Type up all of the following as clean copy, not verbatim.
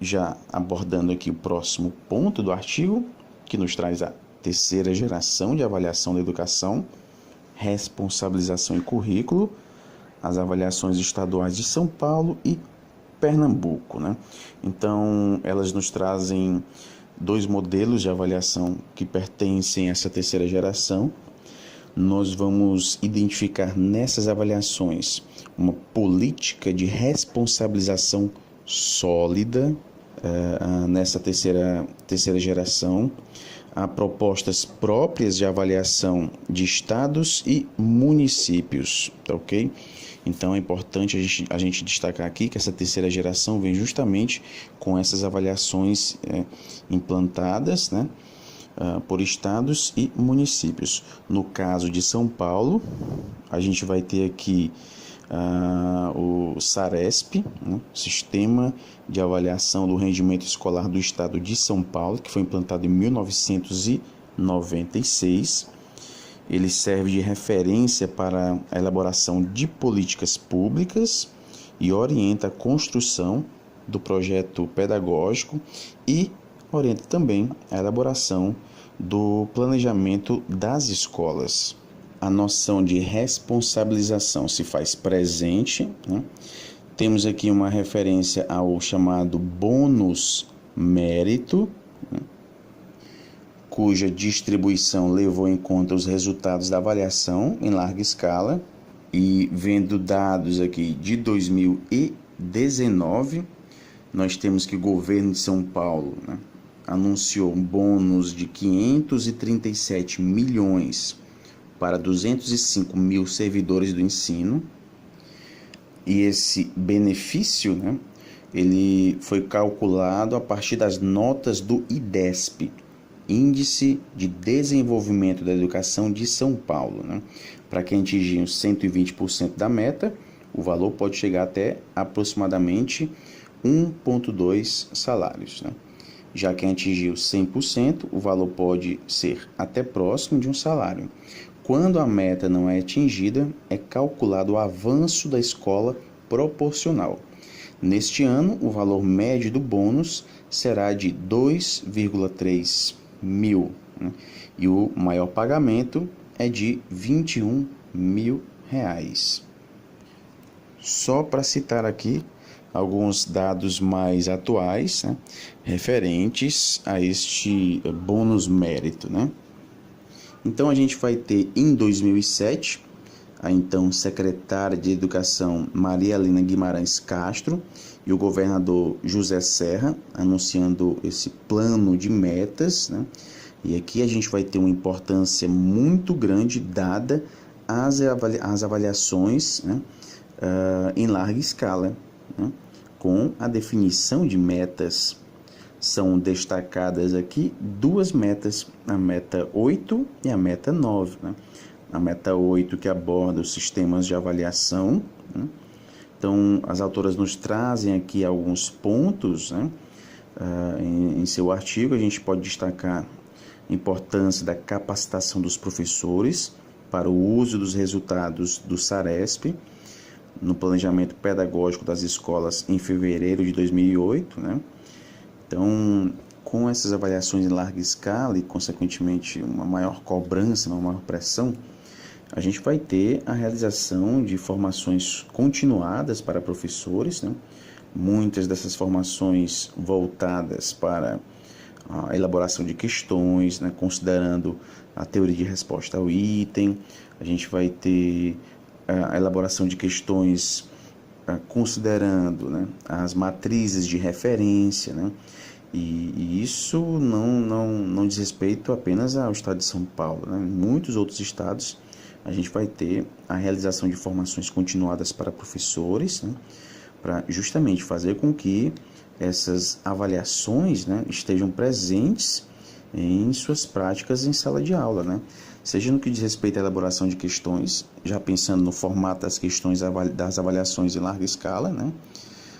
já abordando aqui o próximo ponto do artigo, que nos traz a terceira geração de avaliação da educação, responsabilização e currículo, as avaliações estaduais de São Paulo e Pernambuco, né? Então, elas nos trazem dois modelos de avaliação que pertencem a essa terceira geração. Nós vamos identificar nessas avaliações uma política de responsabilização sólida nessa terceira geração. Há propostas próprias de avaliação de estados e municípios, tá ok? Então é importante a gente destacar aqui que essa terceira geração vem justamente com essas avaliações implantadas, né, por estados e municípios. No caso de São Paulo, a gente vai ter aqui o SARESP, né, Sistema de Avaliação do Rendimento Escolar do Estado de São Paulo, que foi implantado em 1996. Ele serve de referência para a elaboração de políticas públicas e orienta a construção do projeto pedagógico e orienta também a elaboração do planejamento das escolas. A noção de responsabilização se faz presente, né? Temos aqui uma referência ao chamado bônus mérito, né, cuja distribuição levou em conta os resultados da avaliação em larga escala. E vendo dados aqui de 2019, nós temos que o governo de São Paulo, né, anunciou um bônus de 537 milhões para 205 mil servidores do ensino. E esse benefício, né, ele foi calculado a partir das notas do IDESP, Índice de Desenvolvimento da Educação de São Paulo, né? Para quem atingir os 120% da meta, o valor pode chegar até aproximadamente 1,2 salários, né? Já quem atingir os 100%, o valor pode ser até próximo de um salário. Quando a meta não é atingida, é calculado o avanço da escola proporcional. Neste ano, o valor médio do bônus será de 2,3 mil, né? E o maior pagamento é de 21 mil reais. Só para citar aqui alguns dados mais atuais, né, referentes a este bônus mérito, né? Então a gente vai ter em 2007 a então secretária de Educação Maria Helena Guimarães Castro e o governador José Serra anunciando esse plano de metas, né? E aqui a gente vai ter uma importância muito grande dada às avaliações, né, em larga escala, né, com a definição de metas. São destacadas aqui duas metas, a meta 8 e a meta 9, né? A meta 8 que aborda os sistemas de avaliação, né? Então, as autoras nos trazem aqui alguns pontos, né, em seu artigo. A gente pode destacar a importância da capacitação dos professores para o uso dos resultados do SARESP no planejamento pedagógico das escolas em fevereiro de 2008, né? Então, com essas avaliações em larga escala e, consequentemente, uma maior cobrança, uma maior pressão, a gente vai ter a realização de formações continuadas para professores, né? Muitas dessas formações voltadas para a elaboração de questões, né? Considerando a teoria de resposta ao item. A gente vai ter a elaboração de questões considerando, né, as matrizes de referência, né? E isso não diz respeito apenas ao estado de São Paulo, né? Em muitos outros estados a gente vai ter a realização de formações continuadas para professores, né, para justamente fazer com que essas avaliações, né, estejam presentes em suas práticas em sala de aula, né? Seja no que diz respeito à elaboração de questões, já pensando no formato das questões das avaliações em larga escala, né?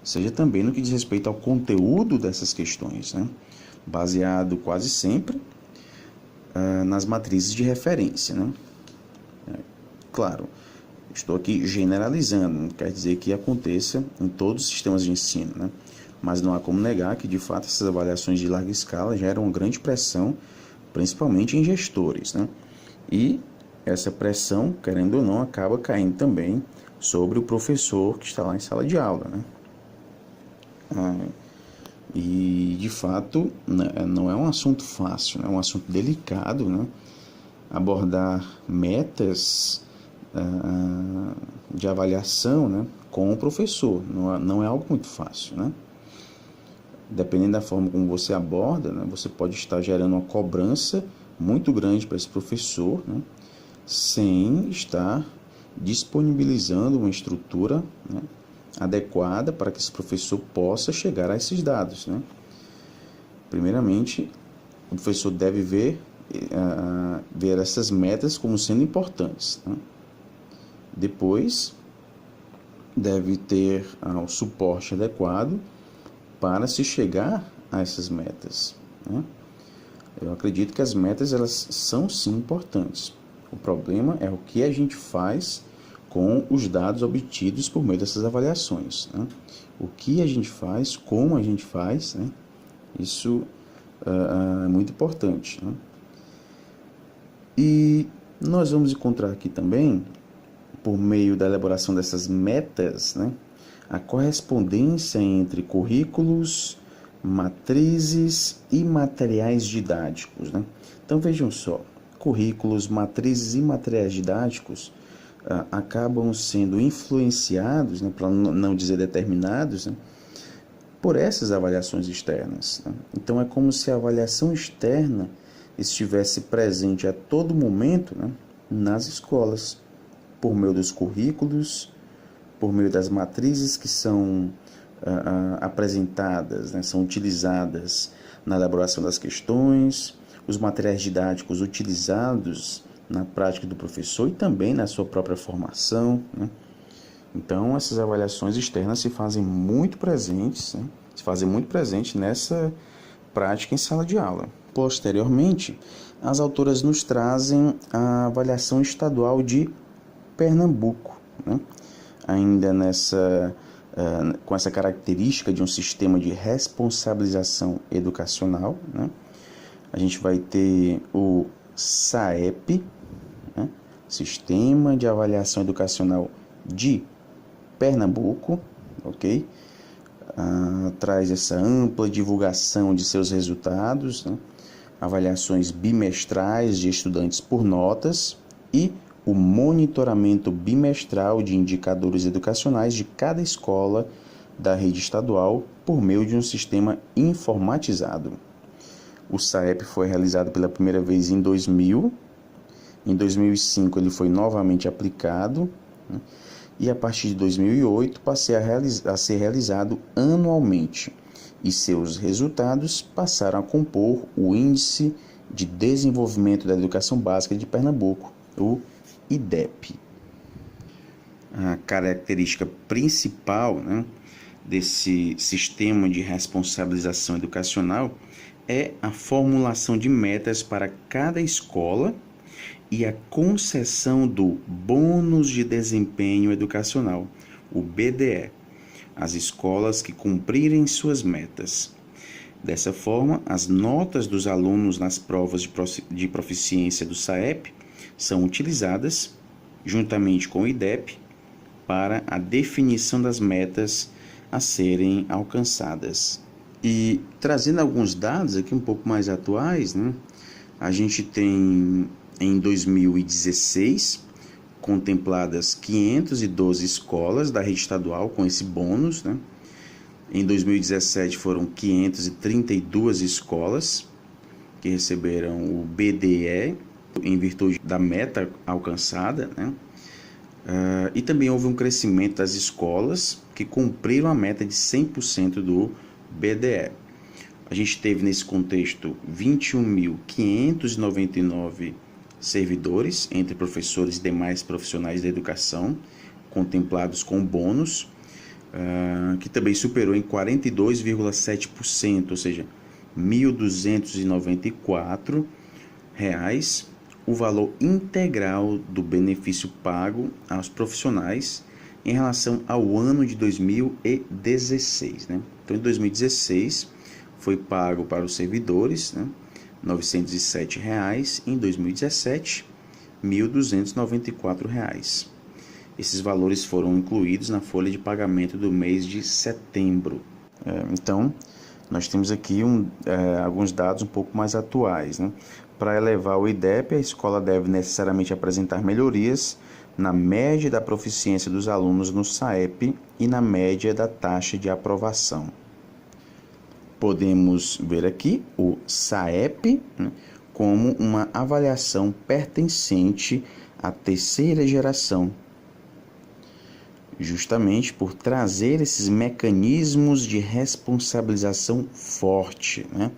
Seja também no que diz respeito ao conteúdo dessas questões, né? Baseado quase sempre nas matrizes de referência, né? Claro, estou aqui generalizando, não quer dizer que aconteça em todos os sistemas de ensino, né? Mas não há como negar que, de fato, essas avaliações de larga escala geram uma grande pressão, principalmente em gestores, né? E essa pressão, querendo ou não, acaba caindo também sobre o professor que está lá em sala de aula, né? E, de fato, não é um assunto fácil, é um assunto delicado, né? Abordar metas de avaliação, né, com o professor. Não é algo muito fácil, né? Dependendo da forma como você aborda, né, você pode estar gerando uma cobrança muito grande para esse professor, né, sem estar disponibilizando uma estrutura, né, adequada para que esse professor possa chegar a esses dados, né? Primeiramente, o professor deve ver essas metas como sendo importantes, né? Depois, deve ter o suporte adequado para se chegar a essas metas, né? Eu acredito que as metas, elas são sim importantes. O problema é o que a gente faz com os dados obtidos por meio dessas avaliações, né? O que a gente faz, como a gente faz, né? Isso é muito importante, né? E nós vamos encontrar aqui também, por meio da elaboração dessas metas, né, a correspondência entre currículos, matrizes e materiais didáticos, né? Então vejam só, currículos, matrizes e materiais didáticos acabam sendo influenciados, né, para não dizer determinados, né, por essas avaliações externas, né? Então é como se a avaliação externa estivesse presente a todo momento, né, nas escolas, por meio dos currículos, por meio das matrizes que são apresentadas, né, são utilizadas na elaboração das questões, os materiais didáticos utilizados na prática do professor e também na sua própria formação, né? Então, essas avaliações externas se fazem muito presentes, né? Se fazem muito presentes nessa prática em sala de aula. Posteriormente, as autoras nos trazem a avaliação estadual de Pernambuco, né? Ainda com essa característica de um sistema de responsabilização educacional, né? A gente vai ter o SAEP, né? Sistema de Avaliação Educacional de Pernambuco, ok? Traz essa ampla divulgação de seus resultados, né? Avaliações bimestrais de estudantes por notas e o monitoramento bimestral de indicadores educacionais de cada escola da rede estadual por meio de um sistema informatizado. O SAEP foi realizado pela primeira vez em 2000, em 2005 ele foi novamente aplicado, né? E a partir de 2008 passou a ser realizado anualmente, e seus resultados passaram a compor o Índice de Desenvolvimento da Educação Básica de Pernambuco, o IDEP. A característica principal, né, desse sistema de responsabilização educacional é a formulação de metas para cada escola e a concessão do bônus de desempenho educacional, o BDE, às escolas que cumprirem suas metas. Dessa forma, as notas dos alunos nas provas de proficiência do SAEP são utilizadas, juntamente com o IDEP, para a definição das metas a serem alcançadas. E trazendo alguns dados aqui um pouco mais atuais, né? A gente tem em 2016 contempladas 512 escolas da rede estadual com esse bônus, né? Em 2017 foram 532 escolas que receberam o BDE em virtude da meta alcançada, né? E também houve um crescimento das escolas que cumpriram a meta de 100% do BDE. A gente teve nesse contexto 21.599 servidores, entre professores e demais profissionais da educação, contemplados com bônus, que também superou em 42,7%, ou seja, R$ 1.294 o valor integral do benefício pago aos profissionais em relação ao ano de 2016, né? Então, em 2016, foi pago para os servidores, né, R$ 907, em 2017, R$ 1.294. Esses valores foram incluídos na folha de pagamento do mês de setembro. Então, nós temos aqui alguns dados um pouco mais atuais, né? Para elevar o IDEP, a escola deve necessariamente apresentar melhorias na média da proficiência dos alunos no SAEP e na média da taxa de aprovação. Podemos ver aqui o SAEP, né, como uma avaliação pertencente à terceira geração, justamente por trazer esses mecanismos de responsabilização forte, né,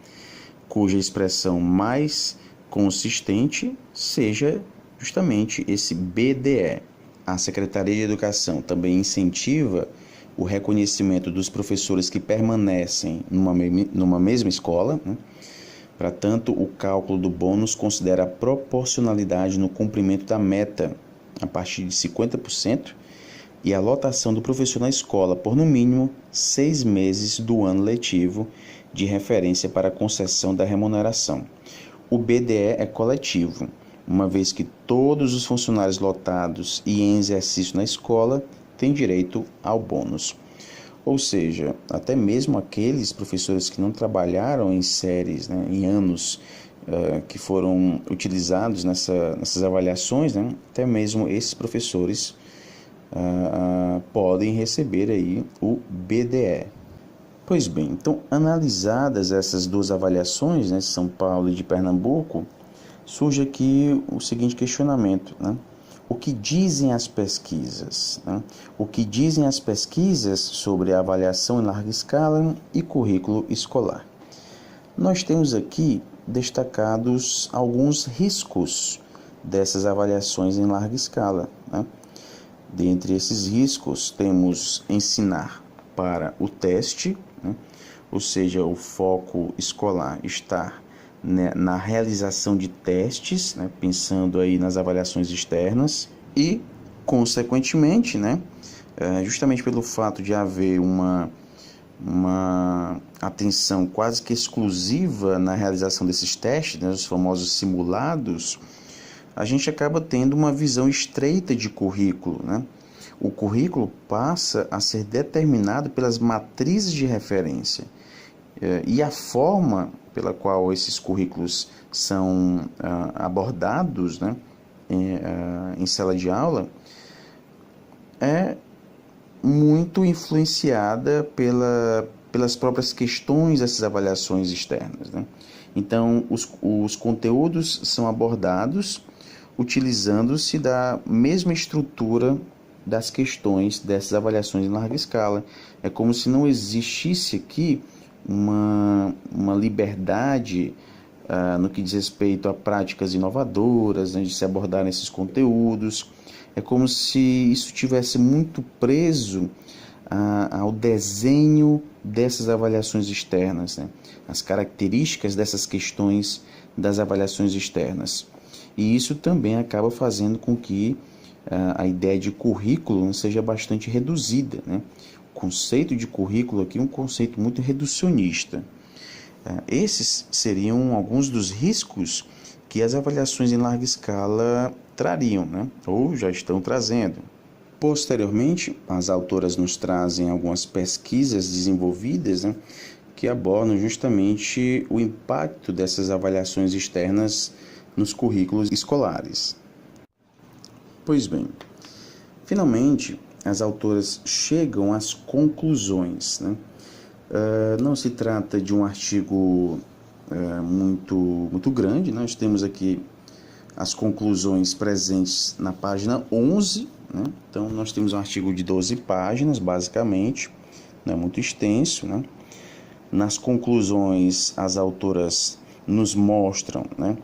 cuja expressão mais consistente seja justamente esse BDE. A Secretaria de Educação também incentiva o reconhecimento dos professores que permanecem numa mesma escola, né? Para tanto, o cálculo do bônus considera a proporcionalidade no cumprimento da meta a partir de 50% e a lotação do professor na escola por no mínimo 6 meses do ano letivo de referência para a concessão da remuneração. O BDE é coletivo, uma vez que todos os funcionários lotados e em exercício na escola têm direito ao bônus. Ou seja, até mesmo aqueles professores que não trabalharam em séries, né, em anos que foram utilizados nessas avaliações, né, até mesmo esses professores podem receber aí o BDE. Pois bem, então analisadas essas duas avaliações, né, de São Paulo e de Pernambuco, surge aqui o seguinte questionamento, né? O que dizem as pesquisas? Né? O que dizem as pesquisas sobre a avaliação em larga escala e currículo escolar? Nós temos aqui destacados alguns riscos dessas avaliações em larga escala, né? Dentre esses riscos, temos ensinar para o teste, né? Ou seja, o foco escolar estar, né, na realização de testes, né, pensando aí nas avaliações externas e, consequentemente, né, justamente pelo fato de haver uma atenção quase que exclusiva na realização desses testes, né, os famosos simulados, a gente acaba tendo uma visão estreita de currículo, né? O currículo passa a ser determinado pelas matrizes de referência e a forma pela qual esses currículos são abordados, né, em sala de aula é muito influenciada pelas próprias questões dessas avaliações externas, né? Então, os conteúdos são abordados utilizando-se da mesma estrutura das questões dessas avaliações em larga escala. É como se não existisse aqui uma liberdade no que diz respeito a práticas inovadoras, né, de se abordar esses conteúdos. É como se isso tivesse muito preso ao desenho dessas avaliações externas, né, as características dessas questões das avaliações externas. E isso também acaba fazendo com que a ideia de currículo seja bastante reduzida, né? O conceito de currículo aqui é um conceito muito reducionista. Esses seriam alguns dos riscos que as avaliações em larga escala trariam, né? Ou já estão trazendo. Posteriormente, as autoras nos trazem algumas pesquisas desenvolvidas, né, que abordam justamente o impacto dessas avaliações externas nos currículos escolares. Pois bem, finalmente as autoras chegam às conclusões, né? Não se trata de um artigo muito grande, né? Nós temos aqui as conclusões presentes na página 11, né? Então nós temos um artigo de 12 páginas, basicamente, não é muito extenso, né? Nas conclusões, as autoras nos mostram, né,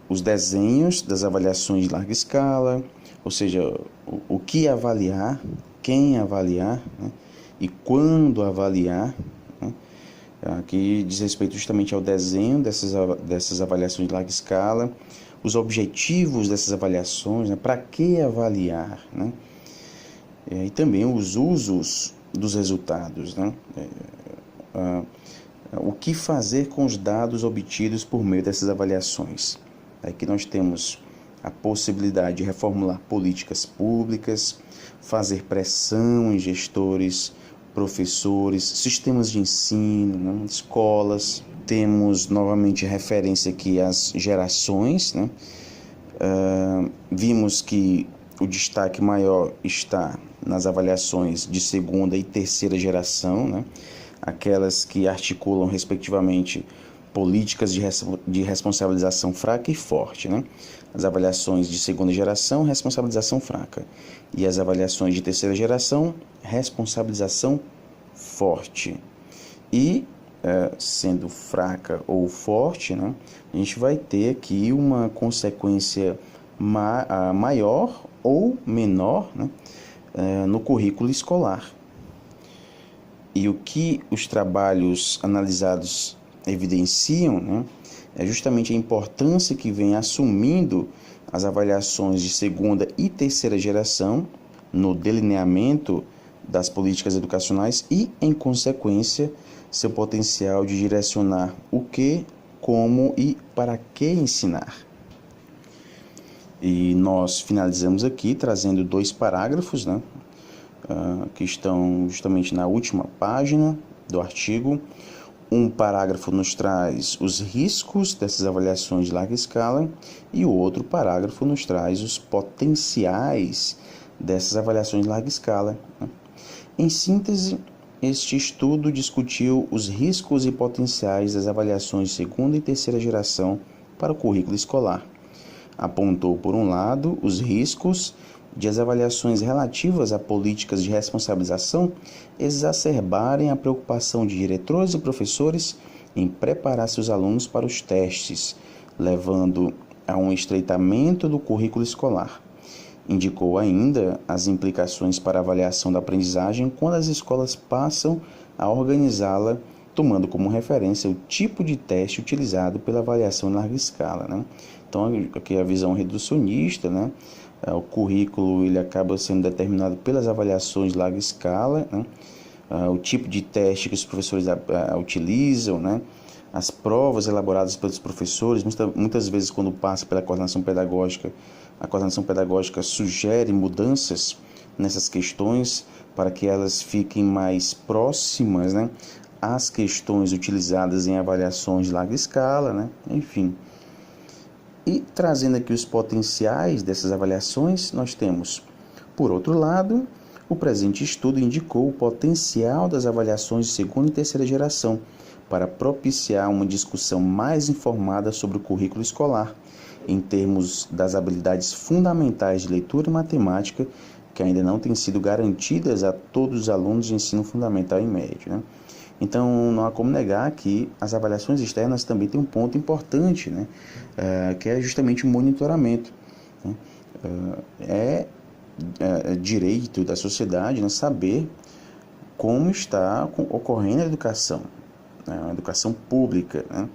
os desenhos das avaliações de larga escala, ou seja, o que avaliar, quem avaliar, né, e quando avaliar, né, que diz respeito justamente ao desenho dessas avaliações de larga escala, os objetivos dessas avaliações, né, para que avaliar, né, e também os usos dos resultados, né? O que fazer com os dados obtidos por meio dessas avaliações? Aqui nós temos a possibilidade de reformular políticas públicas, fazer pressão em gestores, professores, sistemas de ensino, né, escolas. Temos novamente referência aqui às gerações, né? Vimos que o destaque maior está nas avaliações de segunda e terceira geração, né? Aquelas que articulam respectivamente políticas de responsabilização fraca e forte, né? As avaliações de segunda geração, responsabilização fraca, e as avaliações de terceira geração, responsabilização forte. E sendo fraca ou forte, né, a gente vai ter aqui uma consequência maior ou menor, né, no currículo escolar. E o que os trabalhos analisados evidenciam, né, é justamente a importância que vem assumindo as avaliações de segunda e terceira geração no delineamento das políticas educacionais e, em consequência, seu potencial de direcionar o que, como e para que ensinar. E nós finalizamos aqui trazendo 2 parágrafos, né, que estão justamente na última página do artigo. Um parágrafo nos traz os riscos dessas avaliações de larga escala e o outro parágrafo nos traz os potenciais dessas avaliações de larga escala, né? Em síntese, este estudo discutiu os riscos e potenciais das avaliações de segunda e terceira geração para o currículo escolar. Apontou, por um lado, os riscos de as avaliações relativas a políticas de responsabilização exacerbarem a preocupação de diretores e professores em preparar seus alunos para os testes, levando a um estreitamento do currículo escolar. Indicou ainda as implicações para a avaliação da aprendizagem quando as escolas passam a organizá-la, tomando como referência o tipo de teste utilizado pela avaliação em larga escala, né? Então, aqui a visão reducionista, né? O currículo ele acaba sendo determinado pelas avaliações de larga escala, né? O tipo de teste que os professores utilizam, né? As provas elaboradas pelos professores, muitas vezes quando passa pela coordenação pedagógica, a coordenação pedagógica sugere mudanças nessas questões para que elas fiquem mais próximas, né, às questões utilizadas em avaliações de larga escala, né? Enfim. E trazendo aqui os potenciais dessas avaliações, nós temos, por outro lado, o presente estudo indicou o potencial das avaliações de segunda e terceira geração para propiciar uma discussão mais informada sobre o currículo escolar, em termos das habilidades fundamentais de leitura e matemática, que ainda não têm sido garantidas a todos os alunos de ensino fundamental e médio, né? Então, não há como negar que as avaliações externas também têm um ponto importante, né? Que é justamente o monitoramento, né? É direito da sociedade, né, saber como está ocorrendo a educação, né? A educação pública, né?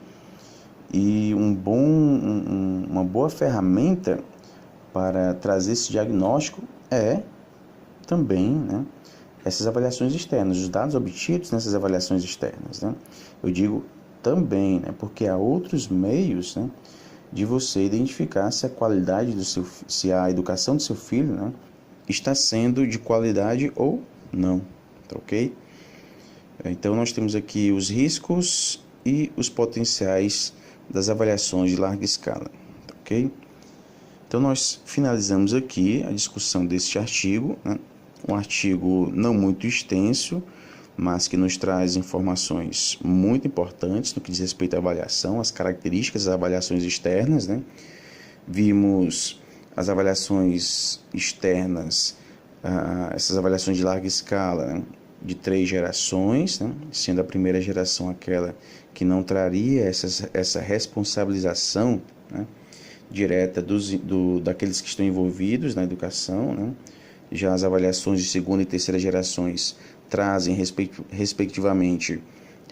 E uma boa ferramenta para trazer esse diagnóstico é também, né, essas avaliações externas, os dados obtidos nessas avaliações externas, né? Eu digo também, né, porque há outros meios, né, de você identificar se a qualidade se a educação do seu filho, né, está sendo de qualidade ou não, tá ok? Então nós temos aqui os riscos e os potenciais das avaliações de larga escala, tá ok? Então nós finalizamos aqui a discussão deste artigo, né? Um artigo não muito extenso, mas que nos traz informações muito importantes no que diz respeito à avaliação, as características das avaliações externas, né? Vimos as avaliações externas, essas avaliações de larga escala, né, de 3 gerações, né, sendo a primeira geração aquela que não traria essa responsabilização, né, direta daqueles que estão envolvidos na educação, né. Já as avaliações de segunda e terceira gerações trazem, respectivamente,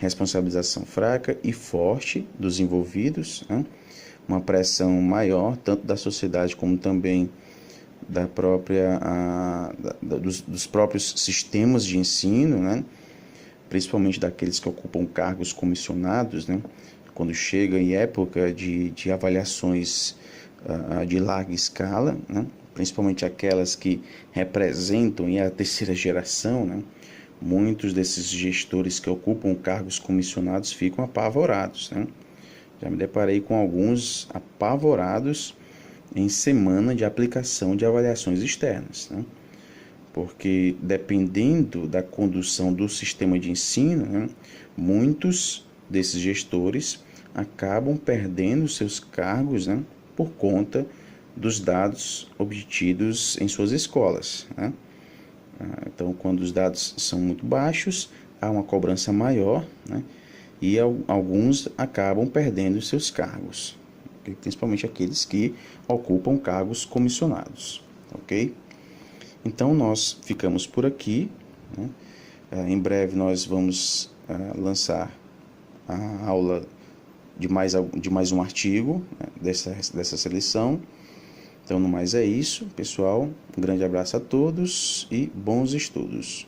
responsabilização fraca e forte dos envolvidos, né, uma pressão maior, tanto da sociedade como também dos próprios sistemas de ensino, né? Principalmente daqueles que ocupam cargos comissionados, né? Quando chega em época de avaliações de larga escala, né? Principalmente aquelas que representam a terceira geração, né? Muitos desses gestores que ocupam cargos comissionados ficam apavorados, né? Já me deparei com alguns apavorados em semana de aplicação de avaliações externas, né? Porque dependendo da condução do sistema de ensino, né, muitos desses gestores acabam perdendo seus cargos, né, por conta dos dados obtidos em suas escolas, né? Então, quando os dados são muito baixos, há uma cobrança maior, né, e alguns acabam perdendo seus cargos, principalmente aqueles que ocupam cargos comissionados, ok? Então nós ficamos por aqui, né? Em breve nós vamos lançar a aula de mais um artigo, né, dessa seleção. Então no mais é isso, pessoal. Um grande abraço a todos e bons estudos.